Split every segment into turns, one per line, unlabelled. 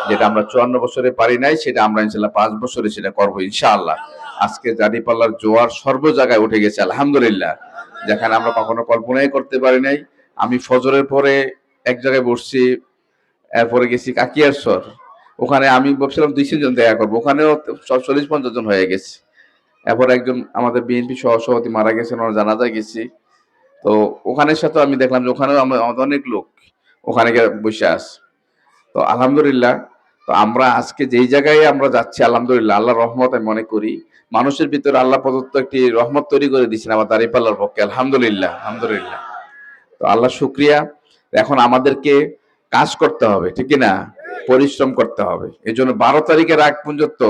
যেটা আমরা 54 বছরে পারি নাই, সেটা আমরা ইনশাল্লাহ 5 বছরে সেটা করবো ইনশাআল্লাহ। আজকে দাঁড়িপাল্লার জোয়ার সর্ব জায়গায় উঠে গেছে আলহামদুলিল্লাহ, যেখানে আমরা কখনো কল্পনাই করতে পারি নাই। আমি ফজরের পরে এক জায়গায় বসছি, এরপরে গেছি কাকিয়ারচর, ওখানে আমি ভাবছিলাম 200 জন দেখা করবো, ওখানেও 40-50 জন হয়ে গেছে। এরপর একজন আমাদের বিএনপি সহসভাপতি মারা গেছেন, ওনার জানাজায় গেছি। তো ওখানের সাথে আমি দেখলাম যে ওখানেও আমাদের অনেক লোক ওখানে গিয়ে বসে আছে। তো আলহামদুলিল্লাহ, তো আমরা আজকে যেই জায়গায় আমরা যাচ্ছি আলহামদুলিল্লাহ আল্লাহর রহমত আমি মনে করি। মানুষের ভিতরে আল্লাহ প্রদত্ত একটি রহমত তৈরি করে দিয়েছেন আমার দাঁড়িপাল্লার পক্ষে, আলহামদুলিল্লাহ আলহামদুলিল্লাহ। তো আল্লাহ শুক্রিয়া। এখন আমাদেরকে কাজ করতে হবে, ঠিক না? পরিশ্রম করতে হবে। এই জন্য 12 তারিখের আগ পর্যন্ত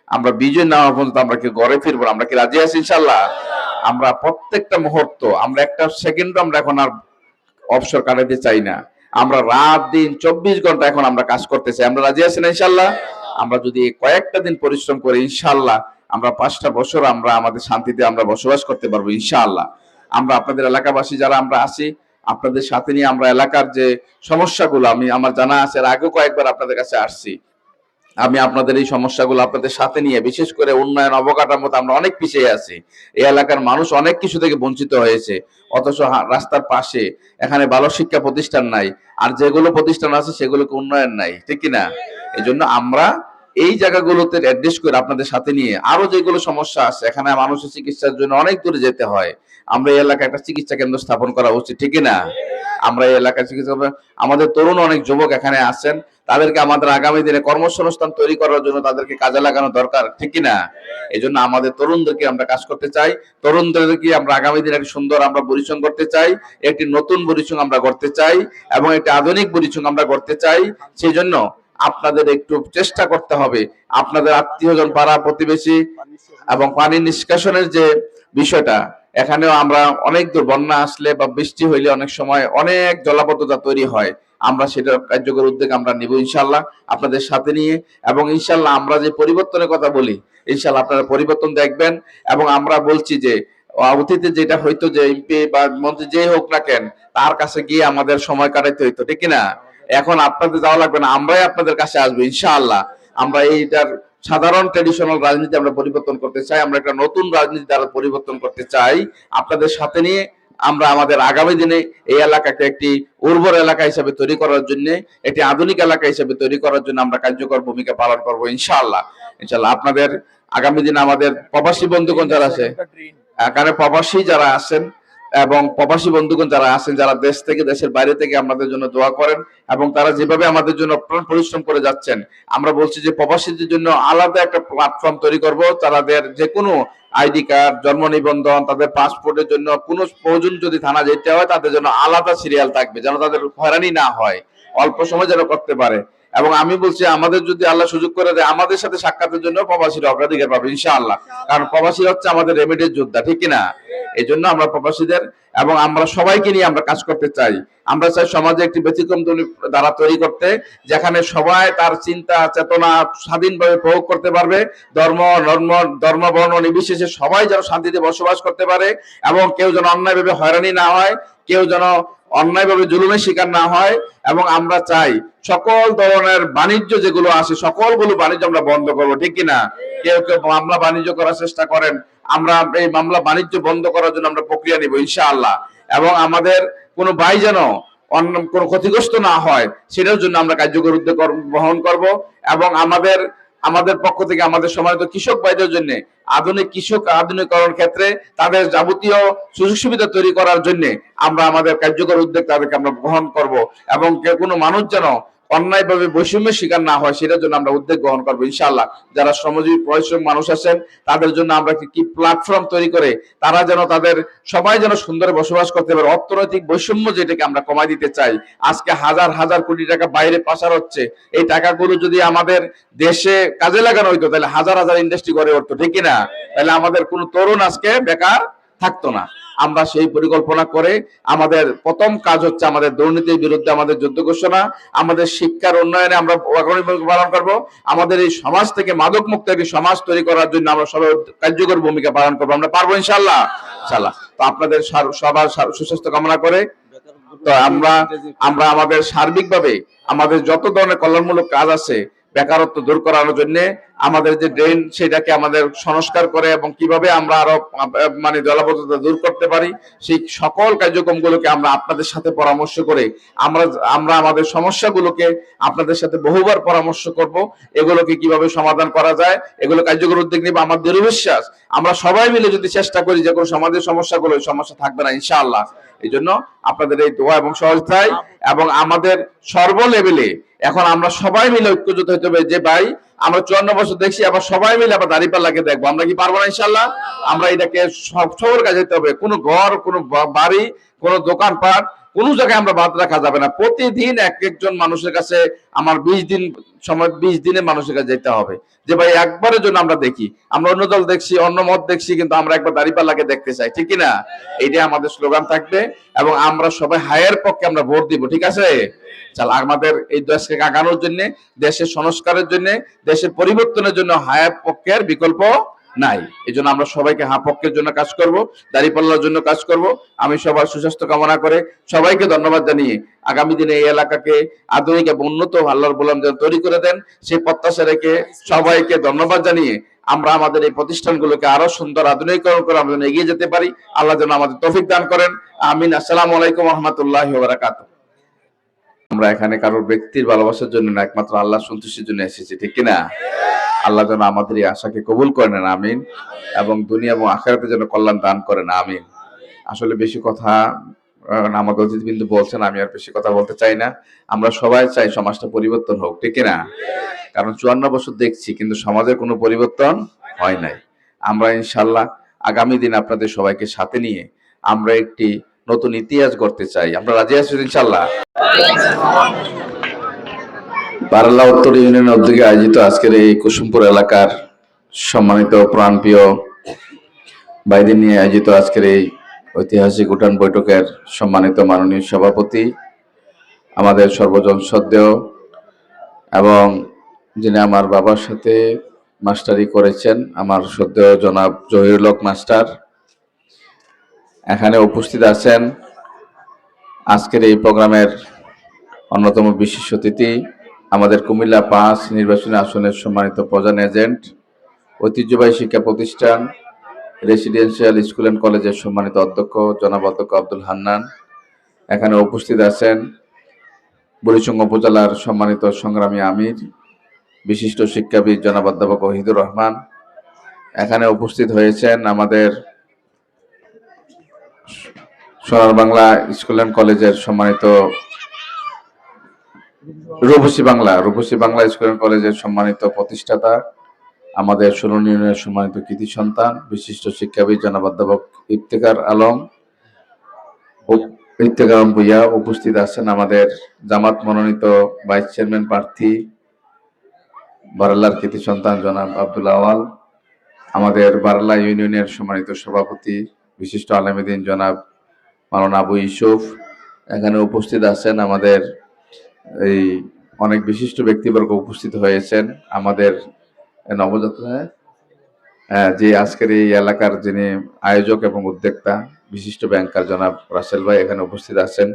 আমরা বিজয় নেওয়া পর্যন্ত আমরা কি ঘরে ফিরবো? আমরা কি রাজি আছি ইনশাল্লাহ? আমরা প্রত্যেকটা মুহূর্ত, আমরা একটা সেকেন্ড আমরা এখন আর অবসর কাটাতে চাই না। আমরা রাত দিন 24 ঘন্টা এখন আমরা কাজ করতে চাই। আমরা রাজি আছি না ইনশাল্লাহ? আমরা যদি কয়েকটা দিন পরিশ্রম করি ইনশাল্লাহ আমরা 5টা বছর আমরা আমাদের শান্তিতে আমরা বসবাস করতে পারবো ইনশাআল্লাহ। আমরা আপনাদের এলাকাবাসী যারা আমরা আছি, আপনাদের সাথে নিয়ে আমরা এলাকার যে সমস্যাগুলো, আমি আমার জানা আছে, এর আগেও কয়েকবার আপনাদের কাছে আসছি। আমি আপনাদের এই সমস্যাগুলো আপনাদের সাথে নিয়ে, বিশেষ করে উন্নয়ন অবকাঠামোতে আমরা অনেক পিছিয়ে আছি। এই এলাকার মানুষ অনেক কিছু থেকে বঞ্চিত হয়েছে, অথচ রাস্তার পাশে এখানে ভালো শিক্ষা প্রতিষ্ঠান নাই, আর যেগুলো প্রতিষ্ঠান আছে সেগুলোকে উন্নয়ন নাই, ঠিক কিনা? এই জন্য আমরা এই জায়গাগুলোতে অ্যাড্রেস করে আপনাদের সাথে নিয়ে আরো যেগুলো সমস্যা আছে, এখানে মানুষের চিকিৎসার জন্য অনেক দূরে যেতে হয়, আমরা এই এলাকায় একটা চিকিৎসা কেন্দ্র স্থাপন করা উচিত, ঠিক কিনা? আমরা এই এলাকায় চিকিৎসা, আমাদের তরুণ অনেক যুবক এখানে আছেন, তাদেরকে আমাদের আগামী দিনে কর্মসংস্থান তৈরি করার জন্য তাদেরকে কাজে লাগানো দরকার, ঠিক কিনা? এই জন্য আমাদের তরুণদেরকে আমরা কাজ করতে চাই, তরুণদেরকে আমরা আগামী দিনে একটি সুন্দর আমরা বরিশং করতে চাই, একটি নতুন বরিশং আমরা করতে চাই, এবং একটি আধুনিক বরিশং আমরা করতে চাই। সেই জন্য আপনাদের একটু চেষ্টা করতে হবে, আপনাদের আত্মীয়জন, পাড়া প্রতিবেশী এবং পানি নিষ্কাশনের যে বিষয়টা, এখানেও আমরা অনেক দূর বন্যা আসলে বা বৃষ্টি হইলে অনেক সময় অনেক জলাবদ্ধতা তৈরি হয়, আমরা সেটা কার্যকর উদ্যোগ আমরা নিব ইনশাল্লাহ আপনাদের সাথে নিয়ে। এবং ইনশাল্লাহ আমরা যে পরিবর্তনের কথা বলি, ইনশাল্লাহ আপনারা পরিবর্তন দেখবেন। এবং আমরা বলছি যে অতীতে যেটা হইতো যে এমপি বা মন্ত্রী যে হোক না কেন, তার কাছে গিয়ে আমাদের সময় কাটাইতে হইতো, ঠিক কিনা? এখন আপনাদের যাওয়া লাগবে না, আমরাই আপনাদের কাছে আসবো ইনশাআল্লাহ। আমরা এইটার সাধারণ ট্রেডিশনাল রাজনীতি আমরা পরিবর্তন করতে চাই, আমরা একটা নতুন রাজনীতি দ্বারা পরিবর্তন করতে চাই আপনাদের সাথে নিয়ে। আমরা আমাদের আগামী দিনে এই এলাকাকে একটি উর্বর এলাকা হিসেবে তৈরি করার জন্য, একটি আধুনিক এলাকা হিসেবে তৈরি করার জন্য আমরা কার্যকর ভূমিকা পালন করবো ইনশাআল্লাহ। ইনশাআল্লাহ আপনাদের আগামী দিনে আমাদের প্রবাসী বন্ধুগণ যারা আছে, এখানে প্রবাসী যারা আছেন এবং প্রবাসী বন্ধুগণ যারা আছেন, যারা দেশ থেকে দেশের বাইরে থেকে আমাদের জন্য দোয়া করেন এবং তারা যেভাবে আমাদের জন্য প্রাণ পরিশ্রম করে যাচ্ছেন, আমরা বলছি যে প্রবাসীদের জন্য আলাদা একটা প্ল্যাটফর্ম তৈরি করব। তাদের যে কোনো আইডি কার্ড, জন্ম নিবন্ধন, তাদের পাসপোর্টের জন্য কোনো প্রয়োজন যদি থানা যেতে হয়, তাদের জন্য আলাদা সিরিয়াল থাকবে, যেন তাদের হয়রানি না হয়, অল্প সময় যেন করতে পারে। এবং আমি বলছি আমাদের যদি আল্লাহ সুযোগ করে দেয়, আমাদের সাথে সাক্ষাতের জন্য প্রবাসীরা অগ্রাধিকার পাবে ইনশাআল্লাহ, কারণ প্রবাসীরা হচ্ছে আমাদের রেমিডেন্স যোদ্ধা, ঠিক কিনা? এই জন্য আমরা প্রবাসীদের এবং আমরা সবাইকে নিয়ে আমরা কাজ করতে চাই। আমরা চাই সমাজে একটি ব্যতিক্রম দ্বারা তৈরি করতে, যেখানে সবাই তার চিন্তা চেতনা স্বাধীনভাবে প্রয়োগ করতে পারবে, ধর্ম বর্ণ নির্বিশেষে সবাই যেন শান্তিতে বসবাস করতে পারে, এবং কেউ যেন অন্যায়ভাবে হয়রানি না হয়, কেউ যেন অন্যায়ভাবে জুলুমের শিকার না হয়। এবং আমরা চাই সকল ধরনের বাণিজ্য যেগুলো আছে, সকলগুলো বাণিজ্য আমরা বন্ধ করবো, ঠিক কিনা? কেউ কেউ মামলা বাণিজ্য করার চেষ্টা করেন, আমরা এই মামলা বাণিজ্য বন্ধ করার জন্য আমরা প্রক্রিয়া নিব ইনশাআল্লাহ। এবং আমাদের কোনো ভাই যেন অন্য কোনো ক্ষতিগ্রস্ত না হয়, সেটার জন্য আমরা কার্যকর উদ্যোগ গ্রহণ করব। এবং আমাদের পক্ষ থেকে আমাদের সম্মানিত কৃষক ভাইদের জন্য আধুনিকরণ ক্ষেত্রে তাদের যাবতীয় সুযোগ সুবিধা তৈরি করার জন্য আমরা আমাদের কার্যকর উদ্যোগ তাদেরকে আমরা গ্রহণ করব। এবং কোনো মানুষ যেন অন্যায়ভাবে বৈষম্যের শিকার না হয়, সেটার জন্য আমরা উদ্যোগ গ্রহণ করবো ইনশাআল্লাহ। যারা শ্রমজীবী পরিশ্রম মানুষ আছেন, তাদের জন্য আমরা কি প্ল্যাটফর্ম তৈরি করে তারা যেন সবাই যেন সুন্দরে বসবাস করতে পারে। অর্থনৈতিক বৈষম্য যেটাকে আমরা কমাই দিতে চাই, আজকে হাজার হাজার কোটি টাকা বাইরে পাচার হচ্ছে, এই টাকাগুলো যদি আমাদের দেশে কাজে লাগানো হইতো, তাহলে হাজার হাজার ইন্ডাস্ট্রি গড়ে উঠতো, ঠিক কিনা? তাহলে আমাদের কোনো তরুণ আজকে বেকার থাকতো না। আমরা সেই পরিকল্পনা করে আমাদের প্রথম কাজ হচ্ছে আমাদের দুর্নীতির বিরুদ্ধে আমাদের যুদ্ধ ঘোষণা, আমাদের শিক্ষার উন্নয়নে আমরা অগ্রণী ভূমিকা পালন করব, আমাদের এই সমাজ থেকে মাদক মুক্ত একটি সমাজ তৈরি করার জন্য আমরা সবাই কার্যকর ভূমিকা পালন করবো। আমরা পারবো ইনশাআল্লাহ ইনশাআল্লাহ। তো আপনাদের সবার সুস্বাস্থ্য কামনা করে তো আমরা আমরা আমাদের সার্বিকভাবে আমাদের যত ধরনের কল্যাণমূলক কাজ আছে বেকারত্ব দূর করানোর জন্য আমাদের যে ড্রেন সেটাকে আমাদের সংস্কার করে এবং কিভাবে আমরা আরো মানে জলাবদ্ধতা দূর করতে পারি সেই সকল কার্যক্রমগুলোকে আমরা আপনাদের সাথে পরামর্শ করে আমরা আমরা আমাদের সমস্যাগুলোকে আপনাদের সাথে বহুবার পরামর্শ করব, এগুলোকে কিভাবে সমাধান করা যায় এগুলো কার্যকর উদ্যোগ নিব। আমার দৃঢ় বিশ্বাস আমরা সবাই মিলে যদি চেষ্টা করি যে কোনো সমাজের সমস্যাগুলো সমস্যা থাকবে না ইনশাআল্লাহ। এই জন্য আপনাদের এই দোয়া এবং সহযোগিতায় এবং আমাদের সর্ব লেভেলে এখন আমরা সবাই মিলে ঐক্যজোট হতে হবে যে ভাই আমরা 54 বছর দেখছি, আবার সবাই মিলে আবার দাঁড়িপাল্লাকে দেখবো, আমরা কি পারবো না ইনশাল্লাহ? আমরা এটাকে সবার কাছে যেতে হবে, কোনো ঘর কোনো বাড়ি কোনো দোকানপাট কোনো জায়গায় আমরা বাদ রাখা যাবে না। প্রতিদিন এক একজন মানুষের কাছে আমার 20 দিন সময় 20 দিনে মানুষের কাছে যেতে হবে যে ভাই একবারের জন্য আমরা দেখি, আমরা অন্য দল দেখছি অন্য মত দেখছি কিন্তু আমরা একবার দাঁড়িপাল্লাকে দেখতে চাই, ঠিক কিনা? এইটাই আমাদের স্লোগান থাকবে এবং আমরা সবাই হায়ের পক্ষে আমরা ভোট দিব, ঠিক আছে? চাল আমাদের এই দেশকে আগানোর জন্য দেশের সংস্কারের জন্য দেশের পরিবর্তনের জন্য হায়ের পক্ষের বিকল্প নাই। এই জন্য আমরা সবাইকে হা পক্ষের জন্য কাজ করব, দাঁড়িপাল্লার জন্য কাজ করব। আমি সবার সুস্বাস্থ্য কামনা করে সবাইকে ধন্যবাদ জানিয়ে আগামী দিনে এই এলাকাকে আধুনিক এবং উন্নত আল্লাহর বললাম যেন তৈরি করে দেন সেই প্রত্যাশা রেখে সবাইকে ধন্যবাদ জানিয়ে আমরা আমাদের এই প্রতিষ্ঠানগুলোকে আরো সুন্দর আধুনিকরণ করে আমরা এগিয়ে যেতে পারি। আল্লাহ যেন আমাদের তৌফিক দান করেন। আমিন। আসসালামু আলাইকুম ওয়া রাহমাতুল্লাহি ওয়া বারাকাতুহু। আমরা এখানে কারোর ব্যক্তির ভালোবাসার জন্য না, একমাত্র আল্লাহর সন্তুষ্টির জন্য এসেছি, ঠিক কিনা? আল্লাহ যেন আমাদের এই আশাকে কবুল করে নেন, আমিন। এবং দুনিয়া এবং আখিরাতে যেন কল্যাণ দান করেন, আমিন। আসলে বেশি কথা আমাদের অতিথিবৃন্দ বলছেন, আমি আর বেশি কথা বলতে চাই না। আমরা সবাই চাই সমাজটা পরিবর্তন হোক, ঠিক কিনা? কারণ 54 বছর দেখছি কিন্তু সমাজের কোনো পরিবর্তন হয় নাই। আমরা ইনশাল্লাহ আগামী দিন আপনাদের সবাইকে সাথে নিয়ে আমরা একটি নতুন ইতিহাস গড়তে চাই। আমরা রাজি আছি ইনশাল্লাহ? বারাল্লা উত্তর ইউনিয়নের উদ্যোগে আয়োজিত আজকের এই কুসুমপুর এলাকার সম্মানিত প্রাণপ্রিয় ভাইদের নিয়ে আয়োজিত আজকের এই ঐতিহাসিক উঠান বৈঠকের সম্মানিত মাননীয় সভাপতি, আমাদের সর্বজন শ্রদ্ধেয় এবং যিনি আমার বাবার সাথে মাস্টারি করেছেন, আমার শ্রদ্ধেয় জনাব জহিরুল হক মাস্টার, এখানে উপস্থিত আছেন আজকের এই প্রোগ্রামের অন্যতম বিশেষ অতিথি, আমাদের কুমিল্লা 5 নির্বাচনী আসনের সম্মানিত প্রধান এজেন্ট, ঐতিহ্যবাহী শিক্ষা প্রতিষ্ঠান রেসিডেন্সিয়াল স্কুল অ্যান্ড কলেজের সম্মানিত অধ্যক্ষ জনাব অধ্যক্ষ আব্দুল হান্নান, এখানে উপস্থিত আছেন বুড়িচুঙ্গা উপজেলার সম্মানিত সংগ্রামী আমির বিশিষ্ট শিক্ষাবিদ জনাব অধ্যাপক ওহিদুর রহমান, এখানে উপস্থিত হয়েছেন আমাদের সোনার বাংলা স্কুল অ্যান্ড কলেজের সম্মানিত রূপসী বাংলা স্কুল অ্যান্ড কলেজের সম্মানিত প্রতিষ্ঠাতা, আমাদের 16 ইউনিয়নের সম্মানিত কৃতি সন্তান বিশিষ্ট শিক্ষাবিদ জনাব অধ্যাপক ইফতেখার আলম ভূঁইয়া, উপস্থিত আছেন আমাদের জামাত মনোনীত ভাইস চেয়ারম্যান প্রার্থী বারাল্লার কৃতি সন্তান জনাব আব্দুল আওয়াল, আমাদের বারাল্লা ইউনিয়নের সম্মানিত সভাপতি বিশিষ্ট আলেমুদ্দিন জনাব মাওলানা আবু ইউসুফ, এখানে উপস্থিত আছেন আমাদের এই অনেক বিশিষ্ট ব্যক্তিবর্গ উপস্থিত হয়েছেন, আমাদের নবযাত্রা যে আজকের এই এলাকার যিনি আয়োজক এবং উদ্যোক্তা বিশিষ্ট ব্যাংকার জনাব রাসেল ভাই এখানে উপস্থিত আছেন,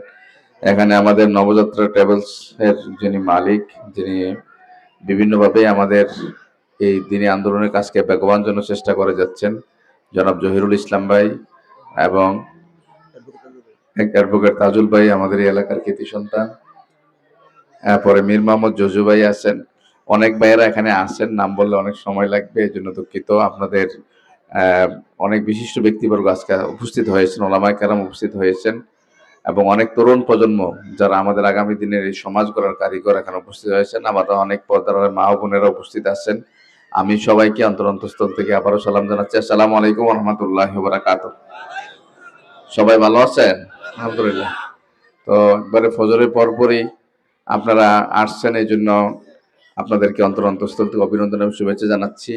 এখানে আমাদের নবযাত্রা ট্রাভেলস এর যিনি মালিক, যিনি বিভিন্নভাবে আমাদের এই দিনী আন্দোলনের কাজকে বেগবান জন্য চেষ্টা করে যাচ্ছেন জনাব জহিরুল ইসলাম ভাই এবং অ্যাডভোকেট তাজুল ভাই, আমাদের এই এলাকার কৃতি সন্তান, পরে মীর মোহাম্মদ জজু ভাই আছেন, অনেক ভাইয়েরা এখানে আসেন, নাম বললে অনেক সময় লাগবে এই জন্য দুঃখিত। আপনাদের অনেক বিশিষ্ট ব্যক্তিবর্গ আজকে উপস্থিত হয়েছেন, ওলামায়ে কেরাম উপস্থিত হয়েছেন এবং অনেক তরুণ প্রজন্ম যারা আমাদের আগামী দিনের এই সমাজ গড়ার কারিগর এখানে উপস্থিত হয়েছেন, আমাদের অনেক পর্দার মা বোনেরা উপস্থিত আছেন। আমি সবাইকে অন্তরস্থল থেকে আবারও সালাম জানাচ্ছি। আসসালামু আলাইকুম ওয়া রাহমাতুল্লাহি ওয়া বারাকাতুহু। সবাই ভালো আছেন? আলহামদুলিল্লাহ। তো একবারে ফজরের পরপরই আপনারা আসছেন, এই জন্য আপনাদেরকে অন্তরস্থল থেকে অভিনন্দন এবং শুভেচ্ছা জানাচ্ছি।